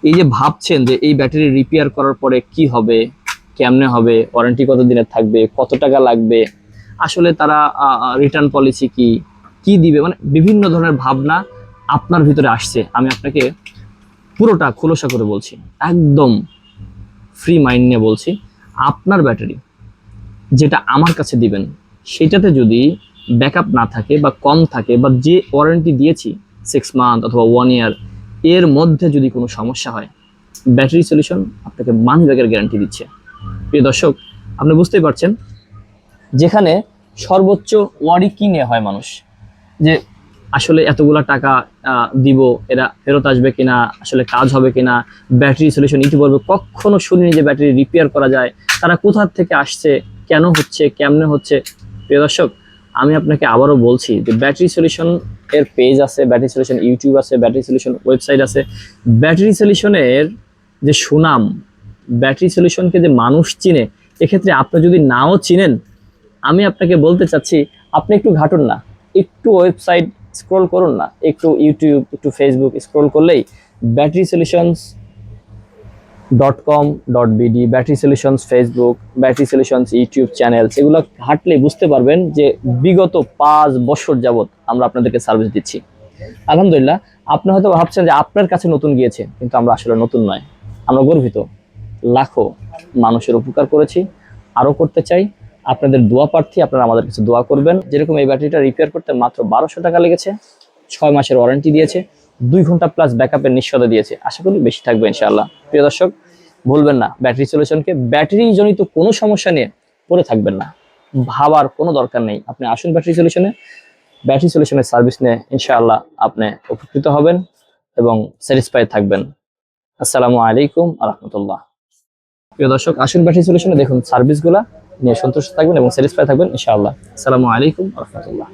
এই যে ভাবছেন যে এই ব্যাটারি রিপেয়ার করার পরে কি হবে, কেমনে হবে, ওয়ারেন্টি কত দিনের থাকবে, কত টাকা লাগবে, আসলে তারা রিটার্ন পলিসি কি কি দিবে, মানে বিভিন্ন ধরনের ভাবনা আপনার ভিতরে আসছে। আমি আপনাকে পুরোটা খোলসা করে বলছি, একদম ফ্রি মাইন্ড নিয়ে বলছি। আপনার ব্যাটারি যেটা আমার কাছে দিবেন সেটাতে যদি ব্যাকআপ না থাকে বা কম থাকে, বা যে ওয়ারেন্টি দিয়েছি 6 মান্থ অথবা 1 ইয়ার, এর মধ্যে যদি কোনো সমস্যা হয়, ব্যাটারি সলিউশন আপনাকে মানি ব্যাগের গ্যারান্টি দিচ্ছে। প্রিয় দর্শক, আপনি বুঝতেই পারছেন যেখানে সর্বোচ্চ ওয়ারি কিনে হয় মানুষ, যে আসলে এতগুলা টাকা দিব, এরা ফেরত আসবে কিনা, আসলে কাজ হবে কিনা, ব্যাটারি সলিউশন ইউটিউবে কখনো শুনিনি যে ব্যাটারি রিপেয়ার করা যায়, তারা কোথা থেকে আসছে, কেন হচ্ছে, কেমনে হচ্ছে। প্রিয় দর্শক, আমি আপনাকে আবারও বলছি যে ব্যাটারি সলিউশন এর পেজ আছে, ব্যাটারি সলিউশন ইউটিউব আছে, ব্যাটারি সলিউশন ওয়েবসাইট আছে। ব্যাটারি সলিউশনের যে সুনাম, ব্যাটারি সলিউশনকে যে মানুষ চিনে, এক্ষেত্রে আপনি যদি নাও চিনেন, আমি আপনাকে বলতে চাচ্ছি আপনি একটু ঘাটুন না, একটু ওয়েবসাইট স্ক্রল করুন না, একটু ইউটিউব, একটু ফেসবুক স্ক্রল করলেই batterysolutions.com.bd, battery solutions Facebook, battery solutions YouTube channel, এগুলো ঘাটলে বুঝতে পারবেন যে বিগত 5 বছর যাবত আমরা আপনাদেরকে সার্ভিস দিচ্ছি। আলহামদুলিল্লাহ। আপনি হয়তো ভাবছেন যে আপনার কাছে নতুন গিয়েছে, কিন্তু আমরা আসলে নতুন নয়, আমরা গর্বিত। লাখো মানুষের উপকার করেছি, আরও করতে চাই। আপনাদের দোয়া প্রার্থী, আপনারা আমাদের কাছে দোয়া করবেন। যেরকম এই ব্যাটারিটা রিপেয়ার করতে মাত্র 1200 টাকা লেগেছে, 6 মাসের ওয়ারেন্টি দিয়েছে, 2 ঘন্টা প্লাস ব্যাকআপের নিশ্চয়তা দিয়েছে, আশা করি বেশি থাকবে ইনশাআল্লাহ। প্রিয় দর্শক, ভুলবেন না ব্যাটারি সলিউশনকে, ব্যাটারি জনিত কোনো সমস্যা নিয়ে পড়ে থাকবেন না, ভাবার কোনো দরকার নেই। আপনি আসুন ব্যাটারি সলিউশনে, ব্যাটারি সলিউশনের সার্ভিস নিয়ে ইনশাআল্লাহ আপনি উপকৃত হবেন এবং স্যাটিসফাই থাকবেন। আসসালামু আলাইকুম আ রহমতুল্লাহ। প্রিয় দর্শক, আসুন ব্যাটারি সলিউশনে, দেখুন সার্ভিসগুলা নিয়ে সন্তুষ্ট থাকবেন এবং স্যাটিসফাই থাকবেন ইনশাআল্লাহ। আসসালামু আলাইকুম আ রহমতুল্লাহ।